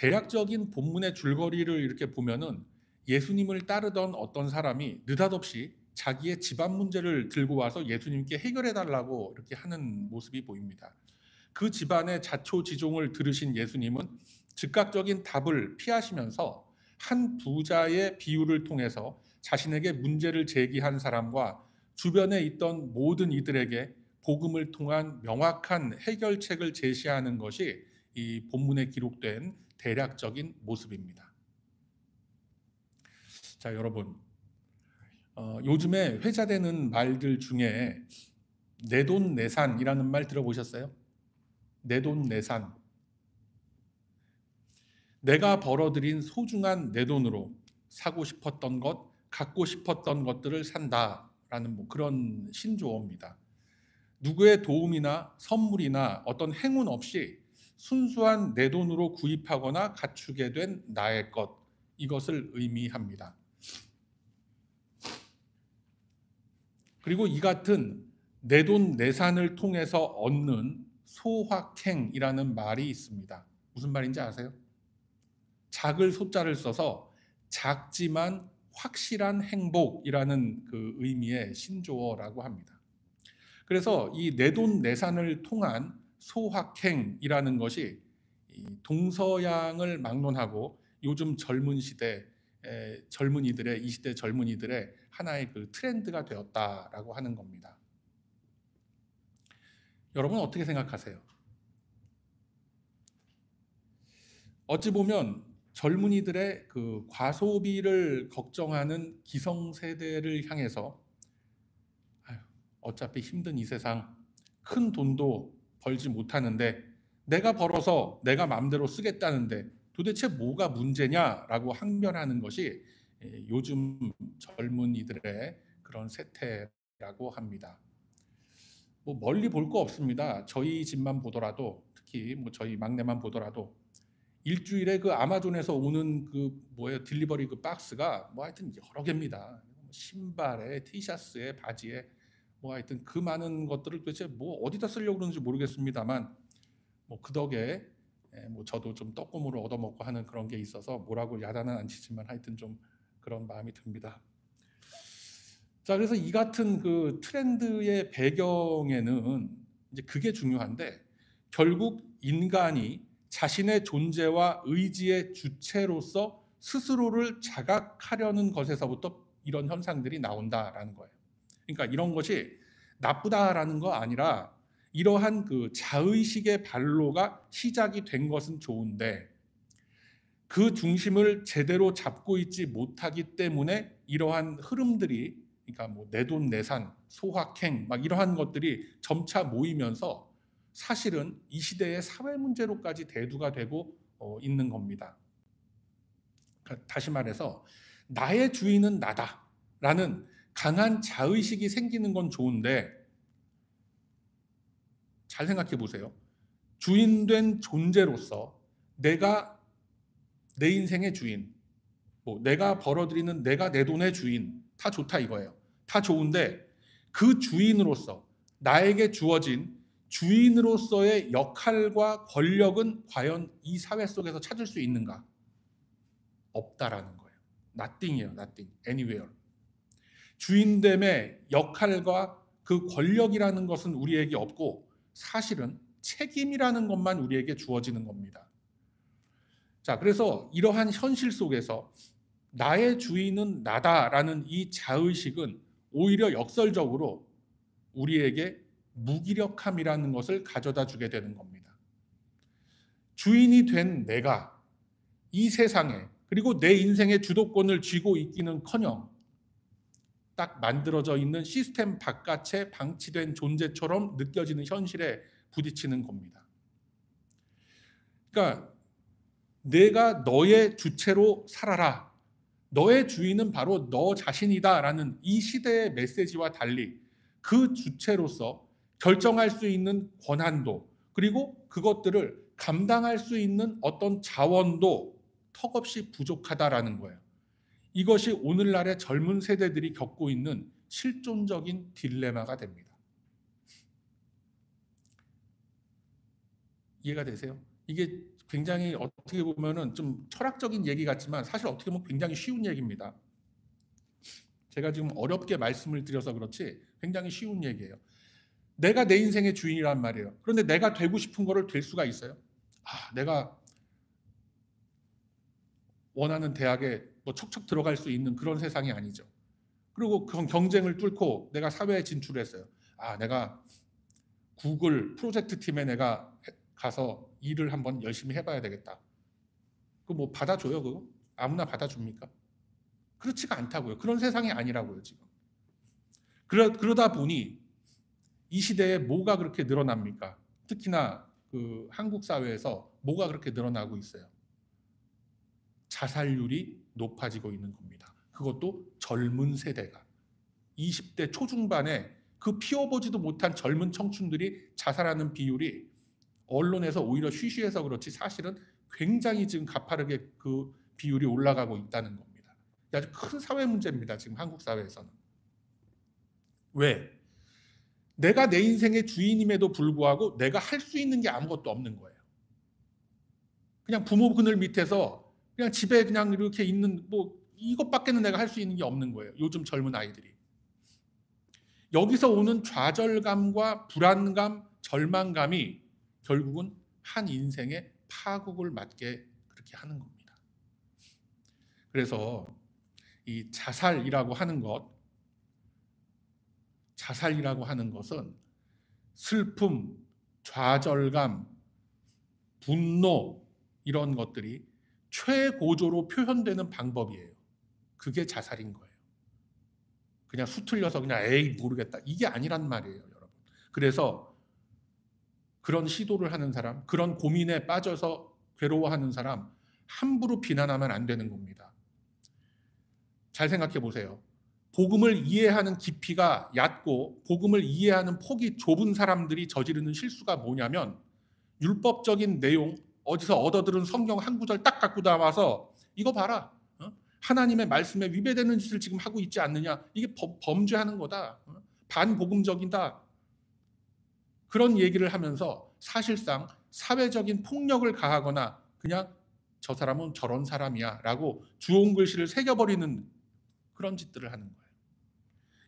대략적인 본문의 줄거리를 이렇게 보면은 예수님을 따르던 어떤 사람이 느닷없이 자기의 집안 문제를 들고 와서 예수님께 해결해 달라고 이렇게 하는 모습이 보입니다. 그 집안의 자초지종을 들으신 예수님은 즉각적인 답을 피하시면서 한 부자의 비유를 통해서 자신에게 문제를 제기한 사람과 주변에 있던 모든 이들에게 복음을 통한 명확한 해결책을 제시하는 것이 이 본문에 기록된 대략적인 모습입니다. 자, 여러분, 요즘에 회자되는 말들 중에 내돈내산이라는 말 들어보셨어요? 내돈내산. 내가 벌어들인 소중한 내 돈으로 사고 싶었던 것, 갖고 싶었던 것들을 산다라는 그런 신조어입니다. 누구의 도움이나 선물이나 어떤 행운 없이 순수한 내 돈으로 구입하거나 갖추게 된 나의 것, 이것을 의미합니다. 그리고 이 같은 내돈내산을 통해서 얻는 소확행이라는 말이 있습니다. 무슨 말인지 아세요? 작을 소자를 써서 작지만 확실한 행복이라는 그 의미의 신조어라고 합니다. 그래서 이 내돈내산을 통한 소확행이라는 것이 동서양을 막론하고 요즘 젊은 시대 젊은이들의 이 시대 젊은이들의 하나의 그 트렌드가 되었다라고 하는 겁니다. 여러분 어떻게 생각하세요? 어찌 보면 젊은이들의 그 과소비를 걱정하는 기성세대를 향해서 어차피 힘든 이 세상 큰 돈도 벌지 못하는데 내가 벌어서 내가 마음대로 쓰겠다는데 도대체 뭐가 문제냐라고 항변하는 것이 요즘 젊은이들의 그런 세태라고 합니다. 뭐 멀리 볼 거 없습니다. 저희 집만 보더라도 특히 뭐 저희 막내만 보더라도 일주일에 그 아마존에서 오는 그 뭐예요 딜리버리 그 박스가 뭐 하여튼 여러 개입니다. 신발에 티셔츠에 바지에 뭐 하여튼 그 많은 것들을 도대체 뭐 어디다 쓰려고 그러는지 모르겠습니다만 뭐 그 덕에 뭐 저도 좀 떡고물을 얻어먹고 하는 그런 게 있어서 뭐라고 야단은 안 치지만 하여튼 좀 그런 마음이 듭니다. 자, 그래서 이 같은 그 트렌드의 배경에는 이제 그게 중요한데 결국 인간이 자신의 존재와 의지의 주체로서 스스로를 자각하려는 것에서부터 이런 현상들이 나온다라는 거예요. 그러니까 이런 것이 나쁘다라는 거 아니라 이러한 그 자의식의 발로가 시작이 된 것은 좋은데 그 중심을 제대로 잡고 있지 못하기 때문에 이러한 흐름들이 그러니까 뭐 내돈내산, 소확행 막 이러한 것들이 점차 모이면서 사실은 이 시대의 사회 문제로까지 대두가 되고 있는 겁니다. 그러니까 다시 말해서 나의 주인은 나다라는 강한 자의식이 생기는 건 좋은데 잘 생각해 보세요. 주인된 존재로서 내가 내 인생의 주인, 뭐 내가 벌어들이는 내가 내 돈의 주인 다 좋다 이거예요. 다 좋은데 그 주인으로서 나에게 주어진 주인으로서의 역할과 권력은 과연 이 사회 속에서 찾을 수 있는가? 없다라는 거예요. nothing이에요. nothing. anywhere. 주인됨의 역할과 그 권력이라는 것은 우리에게 없고 사실은 책임이라는 것만 우리에게 주어지는 겁니다. 자, 그래서 이러한 현실 속에서 나의 주인은 나다라는 이 자의식은 오히려 역설적으로 우리에게 무기력함이라는 것을 가져다 주게 되는 겁니다. 주인이 된 내가 이 세상에 그리고 내 인생의 주도권을 쥐고 있기는커녕 딱 만들어져 있는 시스템 바깥에 방치된 존재처럼 느껴지는 현실에 부딪히는 겁니다. 그러니까 내가 너의 주체로 살아라. 너의 주인은 바로 너 자신이다라는 이 시대의 메시지와 달리 그 주체로서 결정할 수 있는 권한도 그리고 그것들을 감당할 수 있는 어떤 자원도 턱없이 부족하다라는 거예요. 이것이 오늘날의 젊은 세대들이 겪고 있는 실존적인 딜레마가 됩니다. 이해가 되세요? 이게 굉장히 어떻게 보면은 좀 철학적인 얘기 같지만 사실 어떻게 보면 굉장히 쉬운 얘기입니다. 제가 지금 어렵게 말씀을 드려서 그렇지 굉장히 쉬운 얘기예요. 내가 내 인생의 주인이란 말이에요. 그런데 내가 되고 싶은 거를 될 수가 있어요? 내가 원하는 대학에 뭐 척척 들어갈 수 있는 그런 세상이 아니죠. 그리고 그런 경쟁을 뚫고 내가 사회에 진출했어요. 내가 구글 프로젝트 팀에 내가 가서 일을 한번 열심히 해봐야 되겠다. 그거 뭐 받아줘요 그거? 아무나 받아줍니까? 그렇지가 않다고요. 그런 세상이 아니라고요 지금. 그러다 보니 이 시대에 뭐가 그렇게 늘어납니까? 특히나 그 한국 사회에서 뭐가 그렇게 늘어나고 있어요? 자살률이 높아지고 있는 겁니다. 그것도 젊은 세대가 20대 초중반에 그 피워보지도 못한 젊은 청춘들이 자살하는 비율이 언론에서 오히려 쉬쉬해서 그렇지 사실은 굉장히 지금 가파르게 그 비율이 올라가고 있다는 겁니다. 아주 큰 사회 문제입니다. 지금 한국 사회에서는. 왜? 내가 내 인생의 주인임에도 불구하고 내가 할 수 있는 게 아무것도 없는 거예요. 그냥 부모 그늘 밑에서 그냥 집에 그냥 이렇게 있는 뭐 이것밖에는 내가 할 수 있는 게 없는 거예요. 요즘 젊은 아이들이. 여기서 오는 좌절감과 불안감, 절망감이 결국은 한 인생의 파국을 맞게 그렇게 하는 겁니다. 그래서 이 자살이라고 하는 것은 슬픔, 좌절감, 분노 이런 것들이 최고조로 표현되는 방법이에요. 그게 자살인 거예요. 그냥 수틀려서 그냥 에이 모르겠다 이게 아니란 말이에요, 여러분. 그래서 그런 시도를 하는 사람, 그런 고민에 빠져서 괴로워하는 사람 함부로 비난하면 안 되는 겁니다. 잘 생각해 보세요. 복음을 이해하는 깊이가 얕고 복음을 이해하는 폭이 좁은 사람들이 저지르는 실수가 뭐냐면 율법적인 내용, 어디서 얻어들은 성경 한 구절 딱 갖고 나와서 이거 봐라. 하나님의 말씀에 위배되는 짓을 지금 하고 있지 않느냐. 이게 범죄하는 거다. 반복음적이다. 그런 얘기를 하면서 사실상 사회적인 폭력을 가하거나 그냥 저 사람은 저런 사람이야 라고 주홍 글씨를 새겨버리는 그런 짓들을 하는 거예요.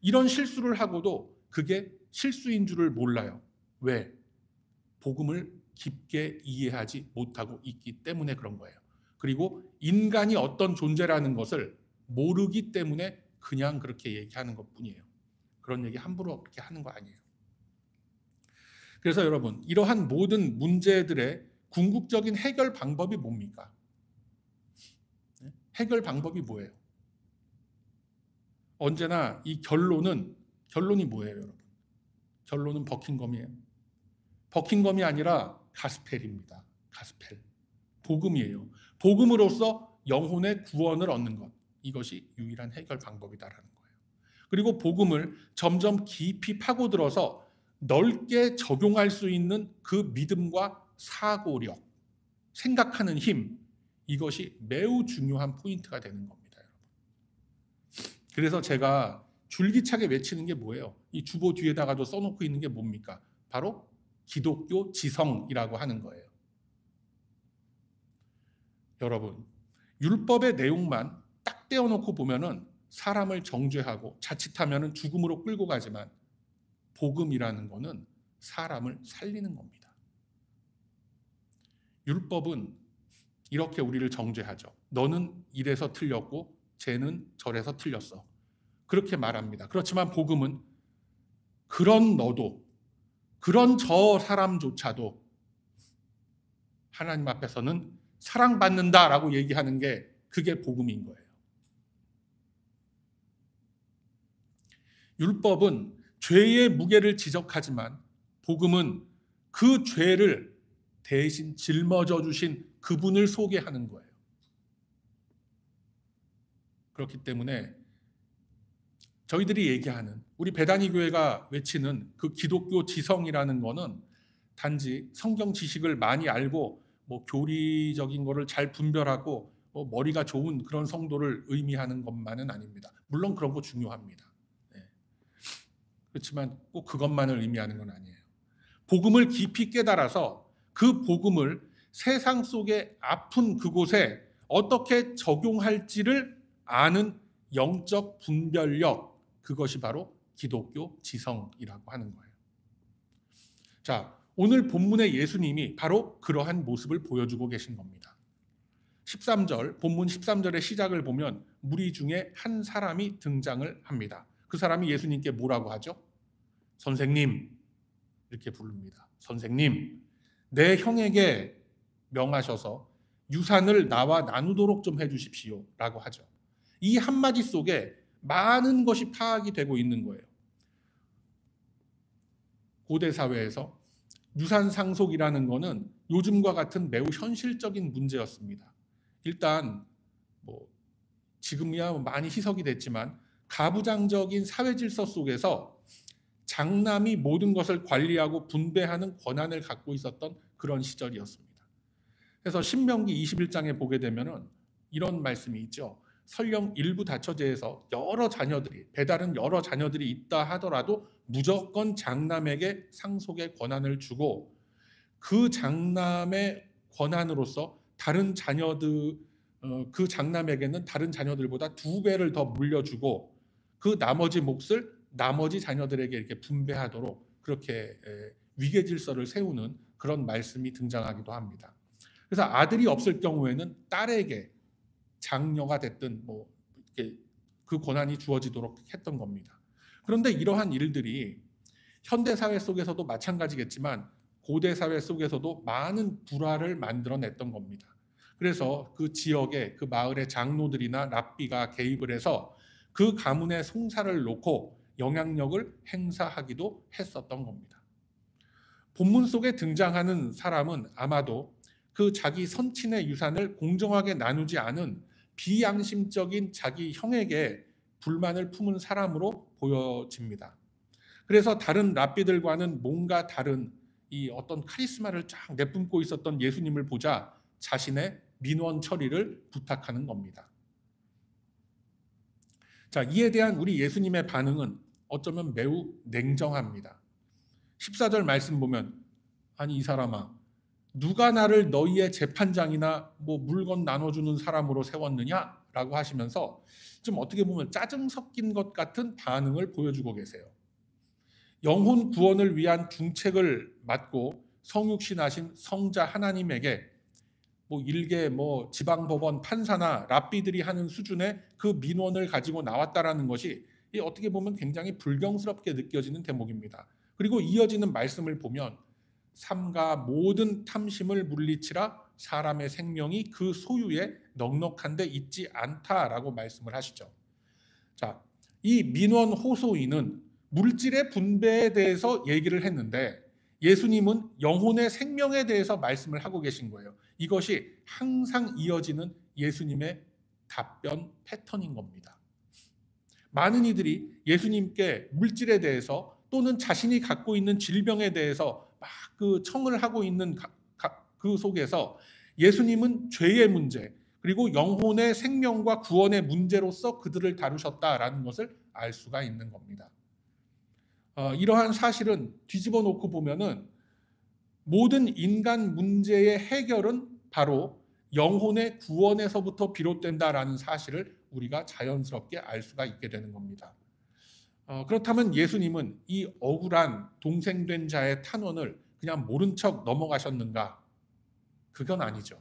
이런 실수를 하고도 그게 실수인 줄을 몰라요. 왜? 복음을 깊게 이해하지 못하고 있기 때문에 그런 거예요. 그리고 인간이 어떤 존재라는 것을 모르기 때문에 그냥 그렇게 얘기하는 것뿐이에요. 그런 얘기 함부로 그렇게 하는 거 아니에요. 그래서 여러분, 이러한 모든 문제들의 궁극적인 해결 방법이 뭡니까? 해결 방법이 뭐예요? 언제나 이 결론이 뭐예요, 여러분? 결론은 버킹검이에요. 버킹검이 아니라 가스펠입니다. 가스펠. 복음이에요. 복음으로써 영혼의 구원을 얻는 것. 이것이 유일한 해결 방법이다라는 거예요. 그리고 복음을 점점 깊이 파고들어서 넓게 적용할 수 있는 그 믿음과 사고력, 생각하는 힘, 이것이 매우 중요한 포인트가 되는 겁니다, 여러분. 그래서 제가 줄기차게 외치는 게 뭐예요? 이 주보 뒤에다가도 써놓고 있는 게 뭡니까? 바로 기독교 지성이라고 하는 거예요. 여러분, 율법의 내용만 딱 떼어놓고 보면은 사람을 정죄하고 자칫하면은 죽음으로 끌고 가지만 복음이라는 거는 사람을 살리는 겁니다. 율법은 이렇게 우리를 정죄하죠. 너는 이래서 틀렸고 쟤는 저래서 틀렸어. 그렇게 말합니다. 그렇지만 복음은 그런 너도, 그런 저 사람조차도 하나님 앞에서는 사랑받는다라고 얘기하는 게 그게 복음인 거예요. 율법은 죄의 무게를 지적하지만 복음은 그 죄를 대신 짊어져 주신 그분을 소개하는 거예요. 그렇기 때문에 저희들이 얘기하는 우리 베다니 교회가 외치는 그 기독교 지성이라는 거는 단지 성경 지식을 많이 알고 뭐 교리적인 거를 잘 분별하고 뭐 머리가 좋은 그런 성도를 의미하는 것만은 아닙니다. 물론 그런 거 중요합니다. 네. 그렇지만 꼭 그것만을 의미하는 건 아니에요. 복음을 깊이 깨달아서 그 복음을 세상 속의 아픈 그곳에 어떻게 적용할지를 아는 영적 분별력, 그것이 바로 기독교 지성이라고 하는 거예요. 자, 오늘 본문의 예수님이 바로 그러한 모습을 보여주고 계신 겁니다. 13절, 본문 13절의 시작을 보면 무리 중에 한 사람이 등장을 합니다. 그 사람이 예수님께 뭐라고 하죠? 선생님, 이렇게 부릅니다. 선생님, 내 형에게 명하셔서 유산을 나와 나누도록 좀 해주십시오 라고 하죠. 이 한마디 속에 많은 것이 파악이 되고 있는 거예요. 고대 사회에서 유산 상속이라는 것은 요즘과 같은 매우 현실적인 문제였습니다. 일단 지금이야 많이 희석이 됐지만 가부장적인 사회 질서 속에서 장남이 모든 것을 관리하고 분배하는 권한을 갖고 있었던 그런 시절이었습니다. 그래서 신명기 21장에 보게 되면은 이런 말씀이 있죠. 설령 일부 다처제에서 배다른 여러 자녀들이 있다 하더라도 무조건 장남에게 상속의 권한을 주고 그 장남의 권한으로서 다른 자녀들 그 장남에게는 다른 자녀들보다 2배를 더 물려주고 그 나머지 몫을 나머지 자녀들에게 이렇게 분배하도록 그렇게 위계 질서를 세우는 그런 말씀이 등장하기도 합니다. 그래서 아들이 없을 경우에는 딸에게 장녀가 됐든 그 권한이 주어지도록 했던 겁니다. 그런데 이러한 일들이 현대 사회 속에서도 마찬가지겠지만 고대 사회 속에서도 많은 불화를 만들어냈던 겁니다. 그래서 그 지역의 그 마을의 장로들이나 랍비가 개입을 해서 그 가문의 송사를 놓고 영향력을 행사하기도 했었던 겁니다. 본문 속에 등장하는 사람은 아마도 그 자기 선친의 유산을 공정하게 나누지 않은 비양심적인 자기 형에게 불만을 품은 사람으로 보여집니다. 그래서 다른 랍비들과는 뭔가 다른 이 어떤 카리스마를 쫙 내뿜고 있었던 예수님을 보자 자신의 민원 처리를 부탁하는 겁니다. 자, 이에 대한 우리 예수님의 반응은 어쩌면 매우 냉정합니다. 14절 말씀 보면 아니 이 사람아 누가 나를 너희의 재판장이나 물건 나눠주는 사람으로 세웠느냐? 라고 하시면서 좀 어떻게 보면 짜증 섞인 것 같은 반응을 보여주고 계세요. 영혼 구원을 위한 중책을 맡고 성육신하신 성자 하나님에게 일개 지방법원 판사나 랍비들이 하는 수준의 그 민원을 가지고 나왔다라는 것이 어떻게 보면 굉장히 불경스럽게 느껴지는 대목입니다. 그리고 이어지는 말씀을 보면 삼가 모든 탐심을 물리치라 사람의 생명이 그 소유에 넉넉한데 있지 않다라고 말씀을 하시죠. 자, 이 민원 호소인은 물질의 분배에 대해서 얘기를 했는데 예수님은 영혼의 생명에 대해서 말씀을 하고 계신 거예요. 이것이 항상 이어지는 예수님의 답변 패턴인 겁니다. 많은 이들이 예수님께 물질에 대해서 또는 자신이 갖고 있는 질병에 대해서 막 그 청을 하고 있는 그 속에서 예수님은 죄의 문제 그리고 영혼의 생명과 구원의 문제로서 그들을 다루셨다라는 것을 알 수가 있는 겁니다. 이러한 사실은 뒤집어 놓고 보면은 모든 인간 문제의 해결은 바로 영혼의 구원에서부터 비롯된다라는 사실을 우리가 자연스럽게 알 수가 있게 되는 겁니다. 그렇다면 예수님은 이 억울한 동생된 자의 탄원을 그냥 모른 척 넘어가셨는가? 그건 아니죠.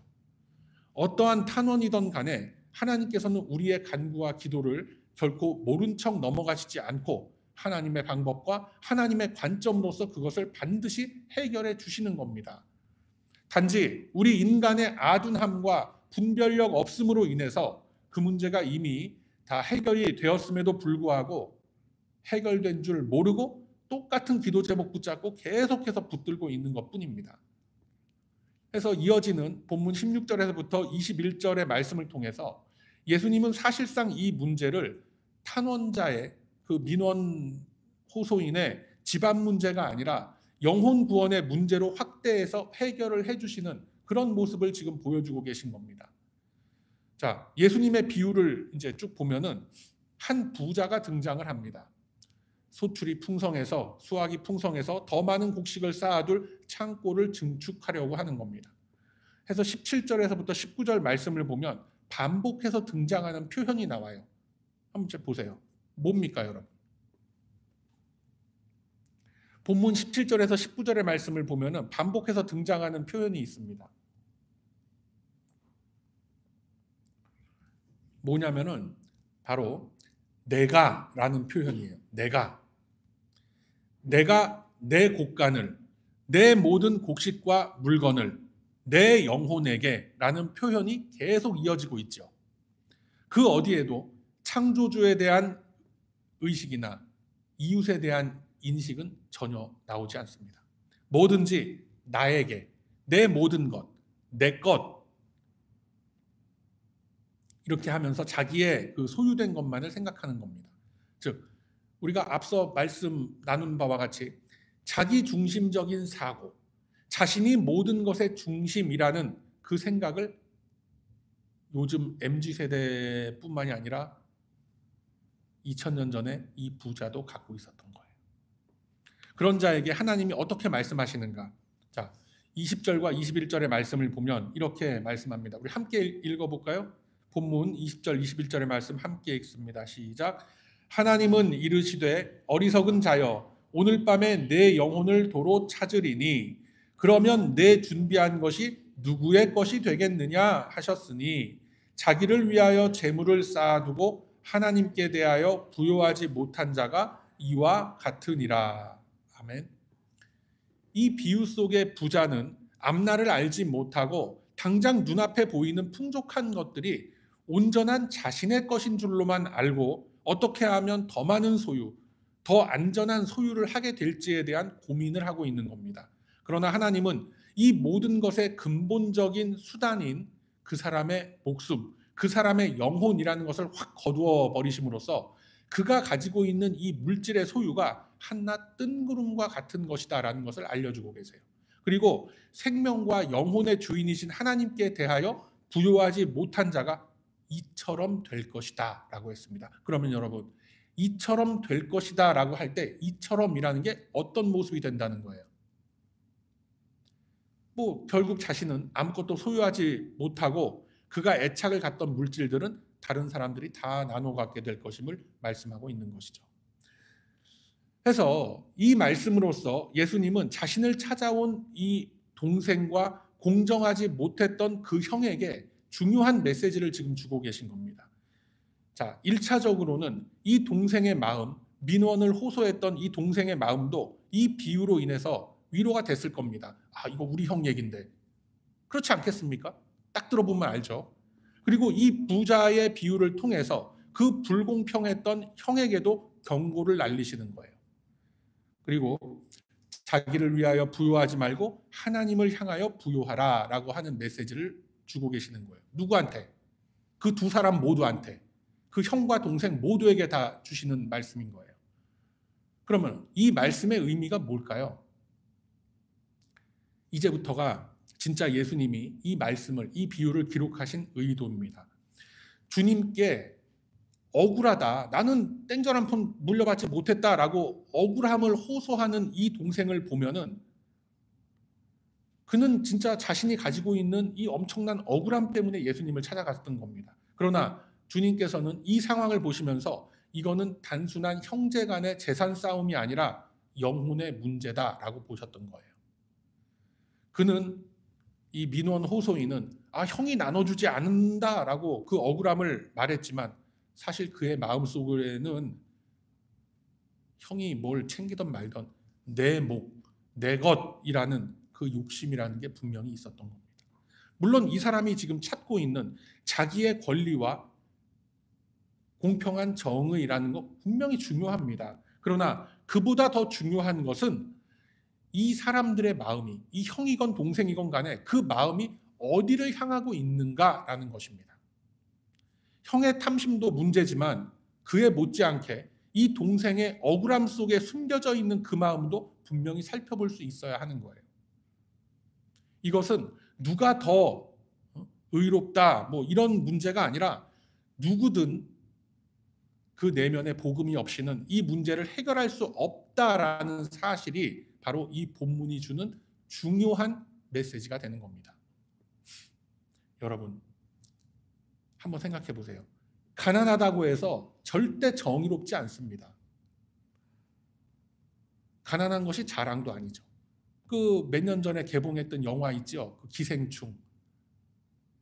어떠한 탄원이든 간에 하나님께서는 우리의 간구와 기도를 결코 모른 척 넘어가시지 않고 하나님의 방법과 하나님의 관점으로서 그것을 반드시 해결해 주시는 겁니다. 단지 우리 인간의 아둔함과 분별력 없음으로 인해서 그 문제가 이미 다 해결이 되었음에도 불구하고 해결된 줄 모르고 똑같은 기도 제목 붙잡고 계속해서 붙들고 있는 것뿐입니다. 그래서 이어지는 본문 16절에서부터 21절의 말씀을 통해서 예수님은 사실상 이 문제를 탄원자의 그 민원 호소인의 집안 문제가 아니라 영혼 구원의 문제로 확대해서 해결을 해주시는 그런 모습을 지금 보여주고 계신 겁니다. 자, 예수님의 비유를 이제 쭉 보면은 한 부자가 등장을 합니다. 소출이 풍성해서 수확이 풍성해서 더 많은 곡식을 쌓아둘 창고를 증축하려고 하는 겁니다. 해서 17절에서부터 19절 말씀을 보면 반복해서 등장하는 표현이 나와요. 한번 보세요. 뭡니까, 여러분? 본문 17절에서 19절의 말씀을 보면 반복해서 등장하는 표현이 있습니다. 뭐냐면은 바로 내가라는 표현이에요. 내가 내 곡간을, 내 모든 곡식과 물건을 내 영혼에게 라는 표현이 계속 이어지고 있죠. 그 어디에도 창조주에 대한 의식이나 이웃에 대한 인식은 전혀 나오지 않습니다. 뭐든지 나에게, 내 모든 것, 내 것, 이렇게 하면서 자기의 그 소유된 것만을 생각하는 겁니다. 즉 우리가 앞서 말씀 나눈 바와 같이 자기 중심적인 사고, 자신이 모든 것의 중심이라는 그 생각을 요즘 MZ세대뿐만이 아니라 2000년 전에 이 부자도 갖고 있었던 거예요. 그런 자에게 하나님이 어떻게 말씀하시는가? 자, 20절과 21절의 말씀을 보면 이렇게 말씀합니다. 우리 함께 읽어볼까요? 본문 20절, 21절의 말씀 함께 읽습니다. 시작. 하나님은 이르시되 어리석은 자여 오늘 밤에 내 영혼을 도로 찾으리니 그러면 내 준비한 것이 누구의 것이 되겠느냐 하셨으니 자기를 위하여 재물을 쌓아두고 하나님께 대하여 부요하지 못한 자가 이와 같으니라. 아멘. 이 비유 속의 부자는 앞날을 알지 못하고 당장 눈앞에 보이는 풍족한 것들이 온전한 자신의 것인 줄로만 알고 어떻게 하면 더 많은 소유, 더 안전한 소유를 하게 될지에 대한 고민을 하고 있는 겁니다. 그러나 하나님은 이 모든 것의 근본적인 수단인 그 사람의 목숨, 그 사람의 영혼이라는 것을 확 거두어 버리심으로써 그가 가지고 있는 이 물질의 소유가 한낱 뜬구름과 같은 것이다라는 것을 알려주고 계세요. 그리고 생명과 영혼의 주인이신 하나님께 대하여 부요하지 못한 자가 이처럼 될 것이다 라고 했습니다. 그러면 여러분, 이처럼 될 것이다 라고 할 때 이처럼이라는 게 어떤 모습이 된다는 거예요? 결국 자신은 아무것도 소유하지 못하고 그가 애착을 갖던 물질들은 다른 사람들이 다 나눠 갖게 될 것임을 말씀하고 있는 것이죠. 그래서 이 말씀으로써 예수님은 자신을 찾아온 이 동생과 공정하지 못했던 그 형에게 중요한 메시지를 지금 주고 계신 겁니다. 자, 1차적으로는 이 동생의 마음, 민원을 호소했던 이 동생의 마음도 이 비유로 인해서 위로가 됐을 겁니다. 아, 이거 우리 형 얘긴데. 그렇지 않겠습니까? 딱 들어보면 알죠. 그리고 이 부자의 비유를 통해서 그 불공평했던 형에게도 경고를 날리시는 거예요. 그리고 자기를 위하여 부요하지 말고 하나님을 향하여 부요하라 라고 하는 메시지를 주고 계시는 거예요. 누구한테? 그 두 사람 모두한테. 그 형과 동생 모두에게 다 주시는 말씀인 거예요. 그러면 이 말씀의 의미가 뭘까요? 이제부터가 진짜 예수님이 이 말씀을, 이 비유를 기록하신 의도입니다. 주님께 억울하다, 나는 땡전 한 푼 물려받지 못했다라고 억울함을 호소하는 이 동생을 보면은 그는 진짜 자신이 가지고 있는 이 엄청난 억울함 때문에 예수님을 찾아갔던 겁니다. 그러나 주님께서는 이 상황을 보시면서 이거는 단순한 형제 간의 재산 싸움이 아니라 영혼의 문제다라고 보셨던 거예요. 그는 이 민원 호소인은 형이 나눠주지 않는다라고 그 억울함을 말했지만 사실 그의 마음속에는 형이 뭘 챙기던 말던 내 목, 내 것이라는 그 욕심이라는 게 분명히 있었던 겁니다. 물론 이 사람이 지금 찾고 있는 자기의 권리와 공평한 정의라는 거 분명히 중요합니다. 그러나 그보다 더 중요한 것은 이 사람들의 마음이, 이 형이건 동생이건 간에 그 마음이 어디를 향하고 있는가라는 것입니다. 형의 탐심도 문제지만 그에 못지않게 이 동생의 억울함 속에 숨겨져 있는 그 마음도 분명히 살펴볼 수 있어야 하는 거예요. 이것은 누가 더 의롭다 이런 문제가 아니라 누구든 그 내면의 복음이 없이는 이 문제를 해결할 수 없다라는 사실이 바로 이 본문이 주는 중요한 메시지가 되는 겁니다. 여러분 한번 생각해 보세요. 가난하다고 해서 절대 정의롭지 않습니다. 가난한 것이 자랑도 아니죠. 그 몇 년 전에 개봉했던 영화 있죠. 그 기생충.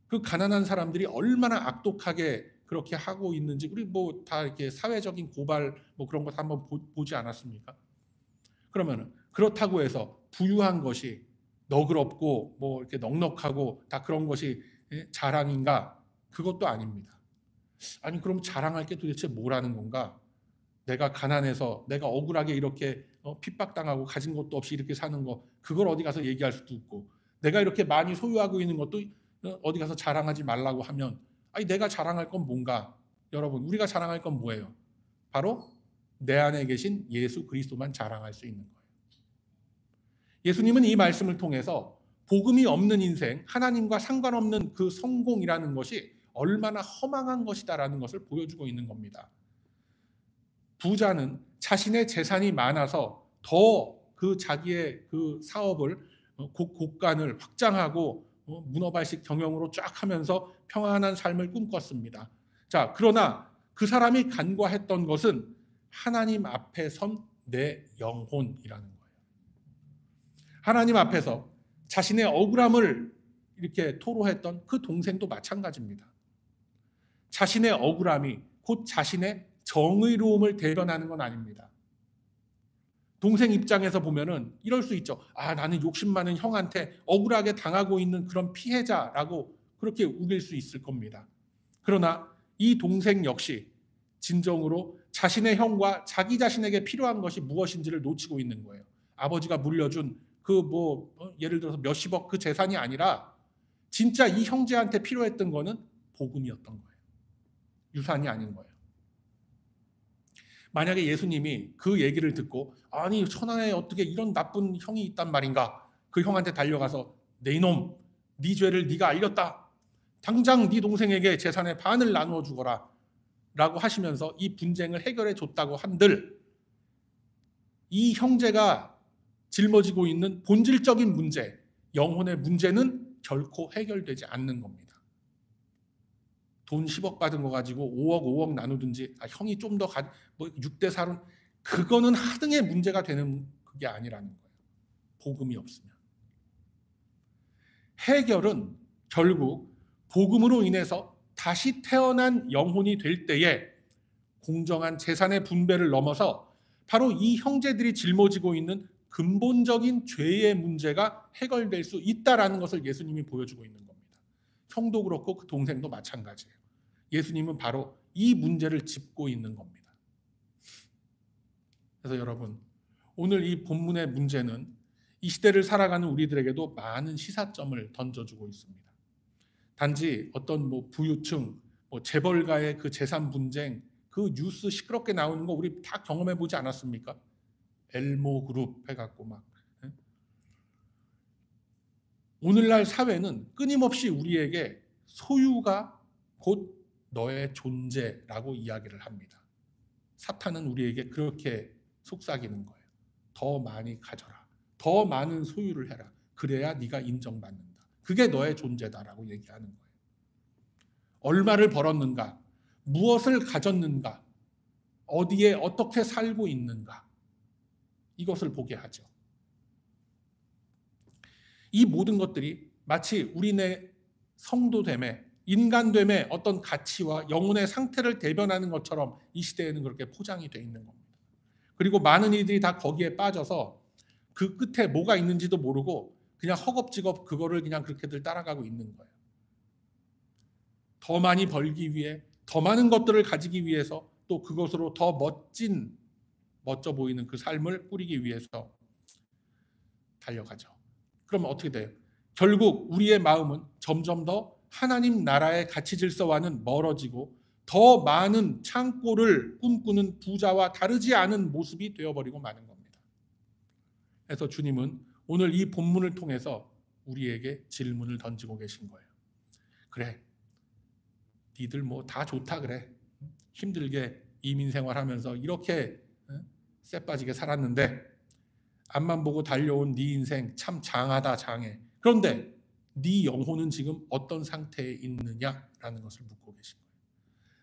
그 가난한 사람들이 얼마나 악독하게 그렇게 하고 있는지 우리 뭐 다 이렇게 사회적인 고발 뭐 그런 것 한번 보지 않았습니까? 그러면 그렇다고 해서 부유한 것이 너그럽고 뭐 이렇게 넉넉하고 다 그런 것이 자랑인가? 그것도 아닙니다. 아니 그럼 자랑할 게 도대체 뭐라는 건가? 내가 가난해서 내가 억울하게 이렇게 핍박당하고 가진 것도 없이 이렇게 사는 거 그걸 어디 가서 얘기할 수도 없고 내가 이렇게 많이 소유하고 있는 것도 어디 가서 자랑하지 말라고 하면 아니 내가 자랑할 건 뭔가? 여러분 우리가 자랑할 건 뭐예요? 바로 내 안에 계신 예수 그리스도만 자랑할 수 있는 거예요. 예수님은 이 말씀을 통해서 복음이 없는 인생, 하나님과 상관없는 그 성공이라는 것이 얼마나 허망한 것이다라는 것을 보여주고 있는 겁니다. 부자는 자신의 재산이 많아서 더 그 자기의 그 사업을 곳간을 확장하고 문어발식 경영으로 쫙 하면서 평안한 삶을 꿈꿨습니다. 자, 그러나 그 사람이 간과했던 것은 하나님 앞에 선 내 영혼이라는 거예요. 하나님 앞에서 자신의 억울함을 이렇게 토로했던 그 동생도 마찬가지입니다. 자신의 억울함이 곧 자신의 정의로움을 대변하는 건 아닙니다. 동생 입장에서 보면은 이럴 수 있죠. 아, 나는 욕심 많은 형한테 억울하게 당하고 있는 그런 피해자라고 그렇게 우길 수 있을 겁니다. 그러나 이 동생 역시 진정으로 자신의 형과 자기 자신에게 필요한 것이 무엇인지를 놓치고 있는 거예요. 아버지가 물려준 그 예를 들어서 몇십억 그 재산이 아니라 진짜 이 형제한테 필요했던 거는 복음이었던 거예요. 유산이 아닌 거예요. 만약에 예수님이 그 얘기를 듣고 아니 천하에 어떻게 이런 나쁜 형이 있단 말인가? 그 형한테 달려가서 네 이놈, 네 죄를 네가 알렸다. 당장 네 동생에게 재산의 반을 나누어 주거라 라고 하시면서 이 분쟁을 해결해 줬다고 한들 이 형제가 짊어지고 있는 본질적인 문제, 영혼의 문제는 결코 해결되지 않는 겁니다. 돈 10억 받은 거 가지고 5억 나누든지 형이 좀 더 6대 4로 그거는 하등의 문제가 되는 그게 아니라는 거예요. 복음이 없으면. 해결은 결국 복음으로 인해서 다시 태어난 영혼이 될 때에 공정한 재산의 분배를 넘어서 바로 이 형제들이 짊어지고 있는 근본적인 죄의 문제가 해결될 수 있다라는 것을 예수님이 보여주고 있는 겁니다. 형도 그렇고 그 동생도 마찬가지예요. 예수님은 바로 이 문제를 짚고 있는 겁니다. 그래서 여러분, 오늘 이 본문의 문제는 이 시대를 살아가는 우리들에게도 많은 시사점을 던져주고 있습니다. 단지 어떤 부유층, 재벌가의 그 재산 분쟁, 그 뉴스 시끄럽게 나오는 거 우리 다 경험해 보지 않았습니까? 엘모 그룹 해갖고 막. 오늘날 사회는 끊임없이 우리에게 소유가 곧 너의 존재라고 이야기를 합니다. 사탄은 우리에게 그렇게 속삭이는 거예요. 더 많이 가져라. 더 많은 소유를 해라. 그래야 네가 인정받는다. 그게 너의 존재다라고 얘기하는 거예요. 얼마를 벌었는가? 무엇을 가졌는가? 어디에 어떻게 살고 있는가? 이것을 보게 하죠. 이 모든 것들이 마치 우리네 성도됨에 인간됨의 어떤 가치와 영혼의 상태를 대변하는 것처럼 이 시대에는 그렇게 포장이 되어 있는 겁니다. 그리고 많은 이들이 다 거기에 빠져서 그 끝에 뭐가 있는지도 모르고 그냥 허겁지겁 그거를 그냥 그렇게들 따라가고 있는 거예요. 더 많이 벌기 위해, 더 많은 것들을 가지기 위해서, 또 그것으로 더 멋져 보이는 그 삶을 꾸리기 위해서 달려가죠. 그럼 어떻게 돼요? 결국 우리의 마음은 점점 더 하나님 나라의 가치 질서와는 멀어지고 더 많은 창고를 꿈꾸는 부자와 다르지 않은 모습이 되어버리고 마는 겁니다. 그래서 주님은 오늘 이 본문을 통해서 우리에게 질문을 던지고 계신 거예요. 그래, 니들 다 좋다 그래. 힘들게 이민 생활하면서 이렇게 쎄 빠지게 살았는데 앞만 보고 달려온 네 인생 참 장하다 장해. 그런데 네 영혼은 지금 어떤 상태에 있느냐라는 것을 묻고 계신 거예요.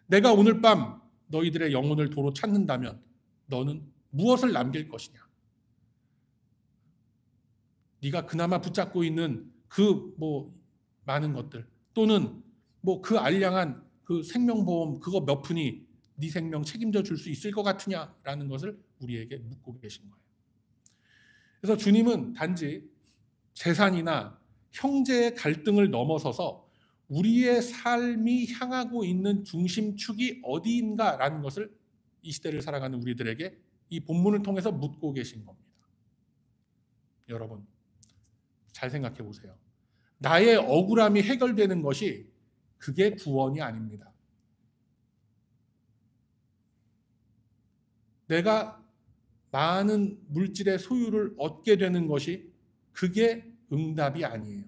내가 오늘 밤 너희들의 영혼을 도로 찾는다면 너는 무엇을 남길 것이냐? 네가 그나마 붙잡고 있는 그 많은 것들, 또는 그 알량한 그 생명보험 그거 몇 푼이 네 생명 책임져 줄 수 있을 것 같으냐라는 것을 우리에게 묻고 계신 거예요. 그래서 주님은 단지 재산이나 형제의 갈등을 넘어서서 우리의 삶이 향하고 있는 중심축이 어디인가라는 것을 이 시대를 살아가는 우리들에게 이 본문을 통해서 묻고 계신 겁니다. 여러분, 잘 생각해 보세요. 나의 억울함이 해결되는 것이 그게 구원이 아닙니다. 내가 많은 물질의 소유를 얻게 되는 것이 그게 응답이 아니에요.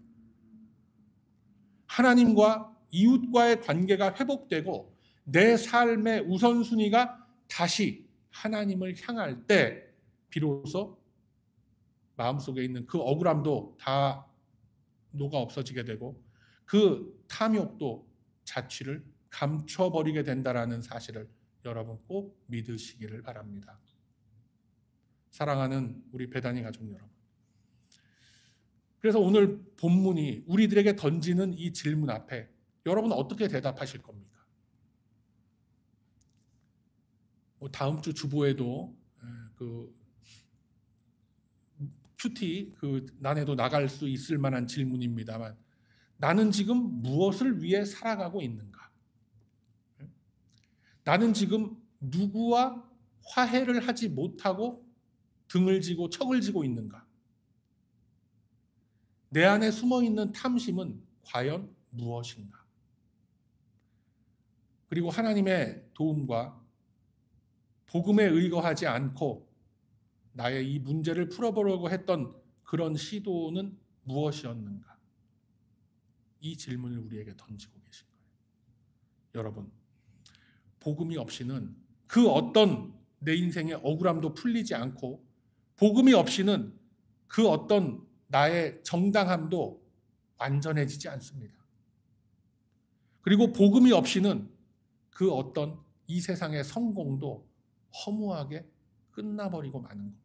하나님과 이웃과의 관계가 회복되고 내 삶의 우선순위가 다시 하나님을 향할 때 비로소 마음속에 있는 그 억울함도 다 녹아 없어지게 되고 그 탐욕도 자취를 감춰버리게 된다라는 사실을 여러분 꼭 믿으시기를 바랍니다. 사랑하는 우리 베다니 가족 여러분, 그래서 오늘 본문이 우리들에게 던지는 이 질문 앞에 여러분 어떻게 대답하실 겁니까? 다음 주 주보에도 그 큐티 난에도 나갈 수 있을 만한 질문입니다만, 나는 지금 무엇을 위해 살아가고 있는가? 나는 지금 누구와 화해를 하지 못하고 등을 지고 척을 지고 있는가? 내 안에 숨어있는 탐심은 과연 무엇인가? 그리고 하나님의 도움과 복음에 의거하지 않고 나의 이 문제를 풀어보려고 했던 그런 시도는 무엇이었는가? 이 질문을 우리에게 던지고 계신 거예요. 여러분, 복음이 없이는 그 어떤 내 인생의 억울함도 풀리지 않고, 복음이 없이는 그 어떤 나의 정당함도 완전해지지 않습니다. 그리고 복음이 없이는 그 어떤 이 세상의 성공도 허무하게 끝나버리고 마는 겁니다.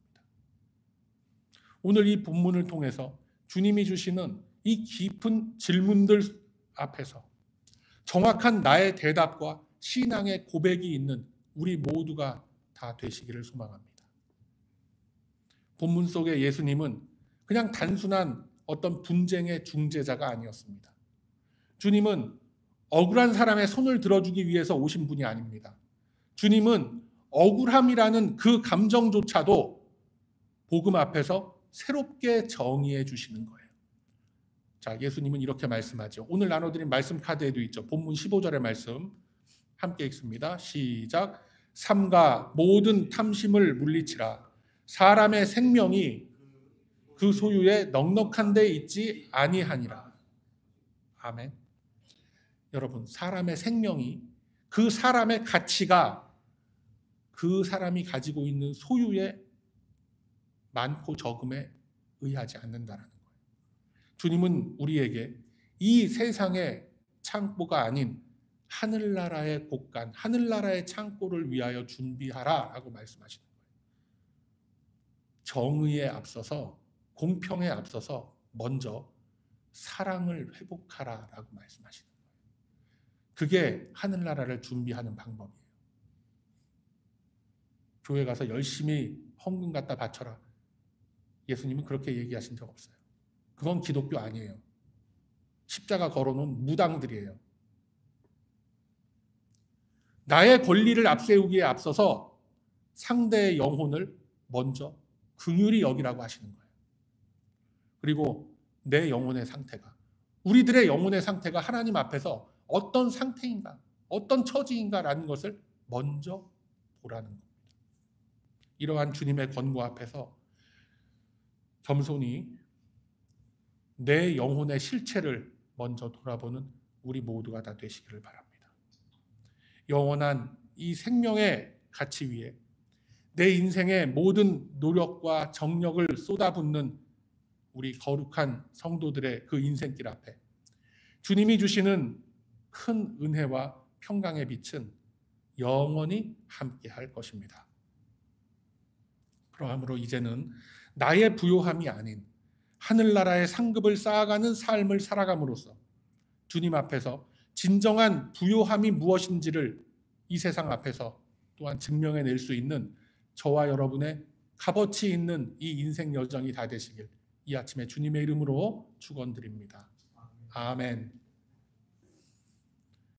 오늘 이 본문을 통해서 주님이 주시는 이 깊은 질문들 앞에서 정확한 나의 대답과 신앙의 고백이 있는 우리 모두가 다 되시기를 소망합니다. 본문 속의 예수님은 그냥 단순한 어떤 분쟁의 중재자가 아니었습니다. 주님은 억울한 사람의 손을 들어주기 위해서 오신 분이 아닙니다. 주님은 억울함이라는 그 감정조차도 복음 앞에서 새롭게 정의해 주시는 거예요. 자, 예수님은 이렇게 말씀하죠. 오늘 나눠드린 말씀 카드에도 있죠. 본문 15절의 말씀 함께 읽습니다. 시작. 삼가 모든 탐심을 물리치라. 사람의 생명이 그 소유에 넉넉한 데 있지 아니하니라. 아멘. 여러분, 사람의 생명이, 그 사람의 가치가 그 사람이 가지고 있는 소유의 많고 적음에 의하지 않는다는 거예요. 주님은 우리에게 이 세상의 창고가 아닌 하늘나라의 곳간, 하늘나라의 창고를 위하여 준비하라 라고 말씀하시는 거예요. 정의에 앞서서, 공평에 앞서서 먼저 사랑을 회복하라 라고 말씀하시는 거예요. 그게 하늘나라를 준비하는 방법이에요. 교회 가서 열심히 헌금 갖다 바쳐라. 예수님은 그렇게 얘기하신 적 없어요. 그건 기독교 아니에요. 십자가 걸어놓은 무당들이에요. 나의 권리를 앞세우기에 앞서서 상대의 영혼을 먼저 긍휼히 여기라고 하시는 거예요. 그리고 내 영혼의 상태가, 우리들의 영혼의 상태가 하나님 앞에서 어떤 상태인가, 어떤 처지인가라는 것을 먼저 보라는 겁니다. 이러한 주님의 권고 앞에서 겸손히 내 영혼의 실체를 먼저 돌아보는 우리 모두가 다 되시기를 바랍니다. 영원한 이 생명의 가치 위에 내 인생의 모든 노력과 정력을 쏟아붓는 우리 거룩한 성도들의 그 인생길 앞에 주님이 주시는 큰 은혜와 평강의 빛은 영원히 함께 할 것입니다. 그러므로 이제는 나의 부요함이 아닌 하늘나라의 상급을 쌓아가는 삶을 살아감으로써 주님 앞에서 진정한 부요함이 무엇인지를 이 세상 앞에서 또한 증명해낼 수 있는 저와 여러분의 값어치 있는 이 인생 여정이 다 되시길 이 아침에 주님의 이름으로 축원드립니다. 아멘.